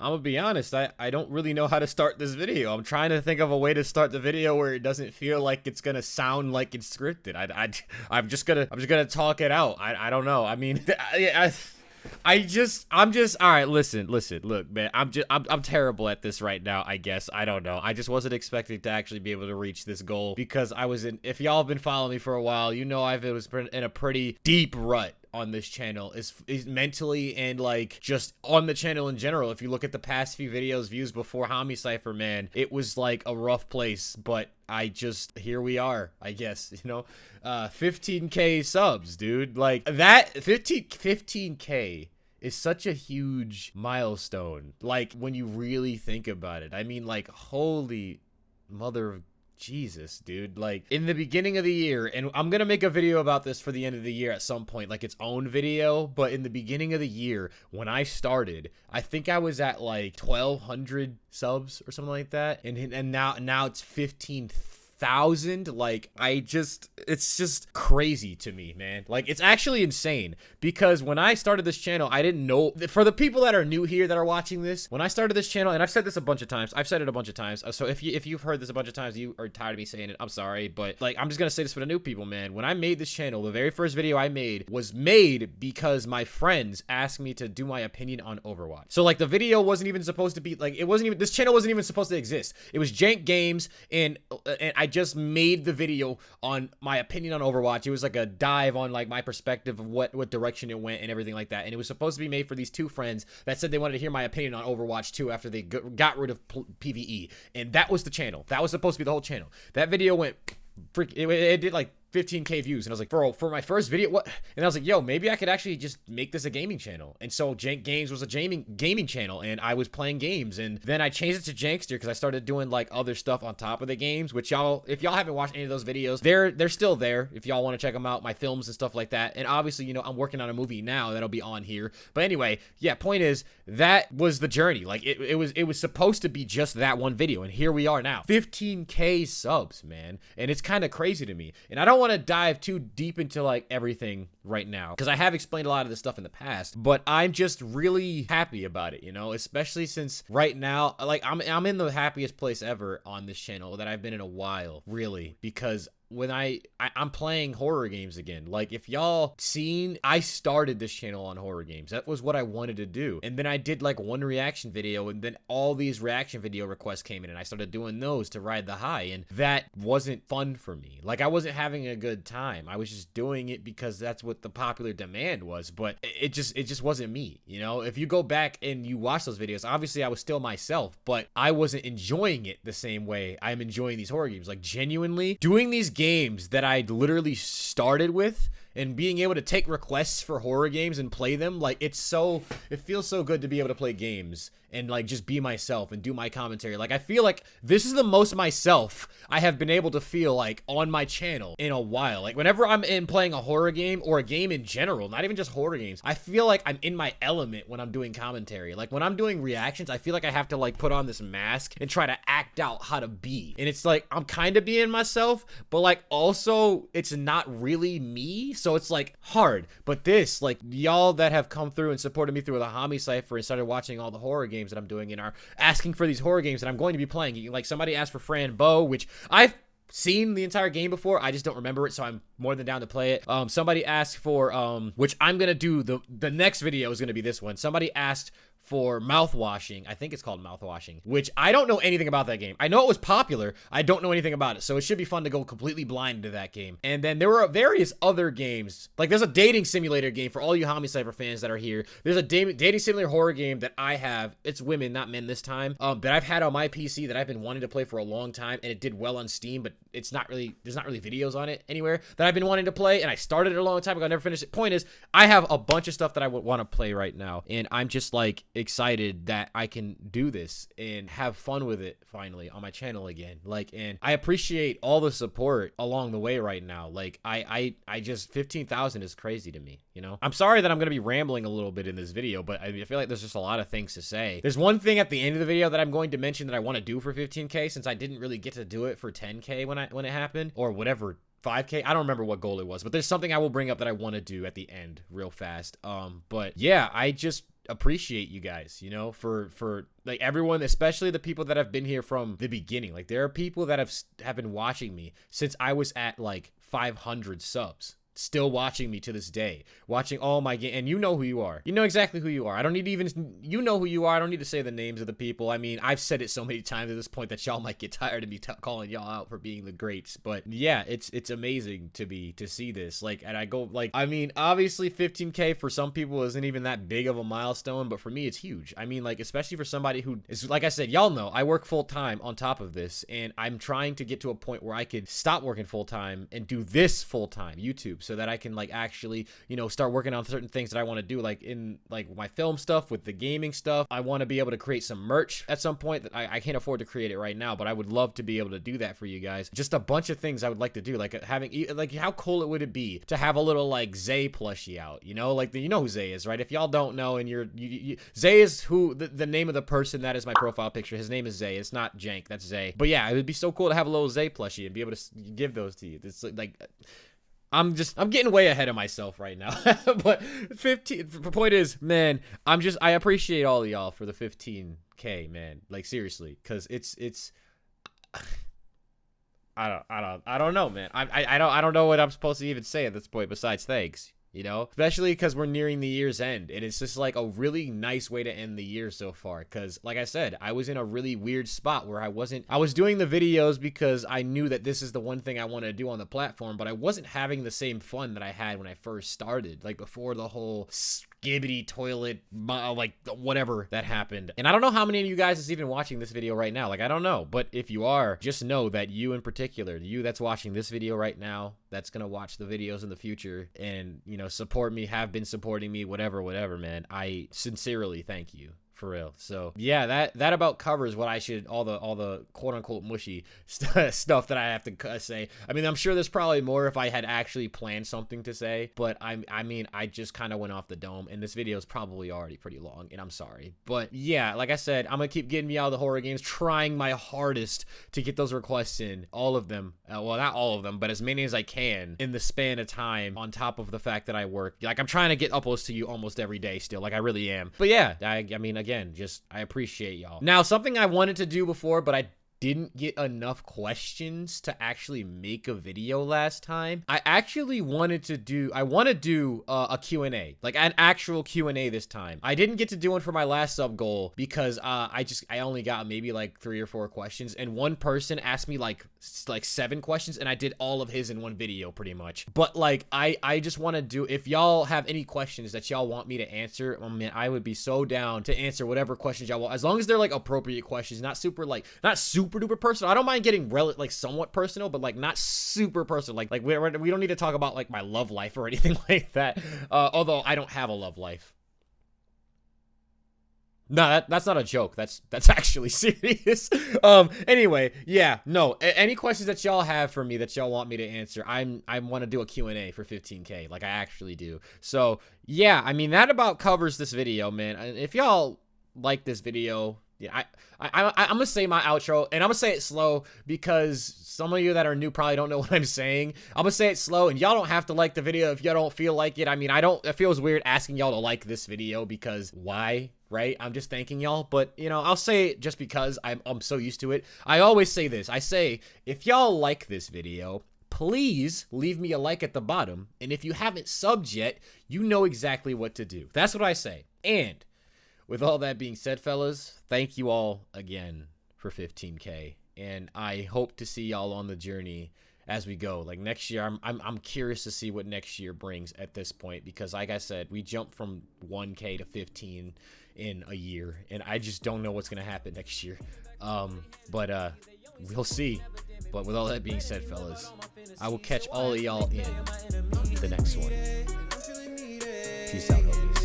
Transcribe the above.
I'm gonna be honest, I don't really know how to start this video. I'm trying to think of a way to start the video where it doesn't feel like it's gonna sound like it's scripted. I'm just gonna talk it out. I don't know. I mean, I'm just all right. Listen, look, man. I'm terrible at this right now. I guess I don't know. I just wasn't expecting to actually be able to reach this goal because I was in. If y'all have been following me for a while, you know I was in a pretty deep rut on this channel is mentally and like just on the channel in general. If you look at the past few views before Homie Cypher, man, it was like a rough place, but here we are, I guess, 15k subs, dude. Like that 15k is such a huge milestone. Like when you really think about it, I mean, like, holy mother of Jesus, dude. Like in the beginning of the year, and I'm gonna make a video about this for the end of the year at some point, like its own video, but in the beginning of the year when I started, I think I was at like 1,200 subs or something like that, and now it's 15,000. Like it's just crazy to me, man. Like it's actually insane because when I started this channel, I didn't know. For the people that are new here that are watching this, when I started this channel, and I've said this a bunch of times, so if you've heard this a bunch of times, you are tired of me saying it, I'm sorry, but like I'm just gonna say this for the new people, man. When I made this channel, the very first video I made was made because my friends asked me to do my opinion on Overwatch. So like the video wasn't even supposed to be like, this channel wasn't even supposed to exist. It was Jank Games, and I just made the video on my opinion on Overwatch. It was like a dive on like my perspective of what direction it went and everything like that. And it was supposed to be made for these two friends that said they wanted to hear my opinion on Overwatch 2 after they got rid of PvE. And that was the channel. That was supposed to be the whole channel. That video went it did like 15k views, and I was like, for my first video, what? And I was like, yo, maybe I could actually just make this a gaming channel. And so Jank Games was a gaming channel, and I was playing games, and then I changed it to Jankster because I started doing like other stuff on top of the games, which if y'all haven't watched any of those videos, they're still there if y'all want to check them out, my films and stuff like that. And obviously, I'm working on a movie now that'll be on here. But anyway, yeah, point is that was the journey. Like it was supposed to be just that one video, and here we are now, 15k subs, man. And it's kind of crazy to me, and I don't want to dive too deep into like everything right now because I have explained a lot of this stuff in the past, but I'm just really happy about it, especially since right now, like I'm in the happiest place ever on this channel that I've been in a while, really, because when I'm playing horror games again. Like if y'all seen, I started this channel on horror games. That was what I wanted to do. And then I did like one reaction video, and then all these reaction video requests came in, and I started doing those to ride the high. And that wasn't fun for me. Like I wasn't having a good time. I was just doing it because that's what the popular demand was, but it just wasn't me. If you go back and you watch those videos, obviously I was still myself, but I wasn't enjoying it the same way I'm enjoying these horror games. Like genuinely doing these games that I literally started with and being able to take requests for horror games and play them, like it feels so good to be able to play games and like just be myself and do my commentary. Like I feel like this is the most myself I have been able to feel like on my channel in a while. Like whenever I'm playing a horror game or a game in general, not even just horror games, I feel like I'm in my element when I'm doing commentary. Like when I'm doing reactions, I feel like I have to like put on this mask and try to act out how to be. And it's like I'm kind of being myself, but like also it's not really me. So it's like hard. But this, like y'all that have come through and supported me through the Homie Cypher and started watching all the horror games that I'm doing and are asking for these horror games that I'm going to be playing. Like somebody asked for Fran Bow, which I've seen the entire game before, I just don't remember it, so I'm more than down to play it. Somebody asked for which I'm gonna do, the next video is gonna be this one. Somebody asked for mouthwashing. I think it's called mouthwashing, which I don't know anything about that game. I know it was popular. I don't know anything about it. So it should be fun to go completely blind to that game. And then there were various other games. Like there's a dating simulator game for all you Homie Cypher fans that are here. There's a dating simulator horror game that I have. It's women, not men this time. That I've had on my PC that I've been wanting to play for a long time, and it did well on Steam, but there's not really videos on it anywhere that I've been wanting to play, and I started it a long time ago. I never finished it. Point is, I have a bunch of stuff that I would want to play right now, and I'm just like excited that I can do this and have fun with it finally on my channel again. Like, and I appreciate all the support along the way right now. Like I just 15,000 is crazy to me, I'm sorry that I'm going to be rambling a little bit in this video, but I feel like there's just a lot of things to say. There's one thing at the end of the video that I'm going to mention that I want to do for 15k, since I didn't really get to do it for 10k when it happened, or whatever, 5k. I don't remember what goal it was, but there's something I will bring up that I want to do at the end real fast. But yeah, appreciate you guys, you know, for like everyone, especially the people that have been here from the beginning. Like there are people that have been watching me since I was at like 500 subs, still watching me to this day, watching all my game. And you know who you are. You know exactly who you are. I don't need to even, you know who you are. I don't need to say the names of the people. I mean, I've said it so many times at this point that y'all might get tired of me calling y'all out for being the greats. But yeah, it's amazing to see this. Like, and I go like, I mean, obviously 15K for some people isn't even that big of a milestone, but for me, it's huge. I mean, like, especially for somebody who is, like I said, y'all know I work full time on top of this, and I'm trying to get to a point where I could stop working full time and do this full time, YouTube, so that I can like actually, you know, start working on certain things that I want to do, like in like my film stuff, with the gaming stuff. I want to be able to create some merch at some point that I can't afford to create it right now, but I would love to be able to do that for you guys. Just a bunch of things I would like to do, like having, like, how cool would it be to have a little like Zay plushie out, you know, like you know who Zay is, right? If y'all don't know, and Zay is who the name of the person that is my profile picture. His name is Zay. It's not Jank, that's Zay. But yeah, it would be so cool to have a little Zay plushie and be able to give those to you. It's like, I'm getting way ahead of myself right now. But 15, the point is, man, I appreciate all of y'all for the 15K, man. Like seriously, cause it's I don't know, man. I don't know what I'm supposed to even say at this point besides thanks. You know, especially because we're nearing the year's end, and it's just like a really nice way to end the year so far. Because like I said, I was in a really weird spot where I was doing the videos because I knew that this is the one thing I wanted to do on the platform, but I wasn't having the same fun that I had when I first started, like before the whole skibbity toilet, like whatever that happened. And I don't know how many of you guys is even watching this video right now. Like, I don't know, but if you are, just know that you in particular, you that's watching this video right now, that's gonna watch the videos in the future and, you know, support me, have been supporting me, whatever, man, I sincerely thank you. For real. So yeah, that about covers what I should, all the quote unquote mushy stuff that I have to say. I mean, I'm sure there's probably more if I had actually planned something to say, but I mean, I just kind of went off the dome, and this video is probably already pretty long, and I'm sorry. But yeah, like I said, I'm gonna keep getting me out of the horror games, trying my hardest to get those requests in, all of them. Well, not all of them, but as many as I can in the span of time, on top of the fact that I work. Like, I'm trying to get uploads to you almost every day still, like I really am. But yeah, I mean, again, just I appreciate y'all. Now, something I wanted to do before, but I didn't get enough questions to actually make a video last time. I actually wanted to do, a Q&A, like an actual Q&A this time. I didn't get to do one for my last sub goal because I only got maybe like 3 or 4 questions, and one person asked me like 7 questions, and I did all of his in one video pretty much. But like, I just want to do, if y'all have any questions that y'all want me to answer, oh man, I would be so down to answer whatever questions y'all want, as long as they're like appropriate questions, not super duper personal. I don't mind getting like somewhat personal, but like not super personal. Like we don't need to talk about like my love life or anything like that. Although I don't have a love life. No, that's not a joke. That's actually serious. Anyway, yeah, no. Any questions that y'all have for me that y'all want me to answer, I want to do a Q&A for 15K. Like I actually do. So yeah, I mean, that about covers this video, man. If y'all like this video, yeah, I'm gonna say my outro, and I'm gonna say it slow because some of you that are new probably don't know what I'm saying. I'm gonna say it slow, and y'all don't have to like the video if y'all don't feel like it. I mean, it feels weird asking y'all to like this video because why, right? I'm just thanking y'all, but you know, I'll say it just because I'm so used to it. I always say this. I say, if y'all like this video, please leave me a like at the bottom, and if you haven't subbed yet, you know exactly what to do. That's what I say. And with all that being said, fellas, thank you all again for 15K, and I hope to see y'all on the journey as we go. Like next year, I'm curious to see what next year brings at this point, because like I said, we jumped from 1K to 15 in a year, and I just don't know what's gonna happen next year. But we'll see. But with all that being said, fellas, I will catch all of y'all in the next one. Peace out, homies.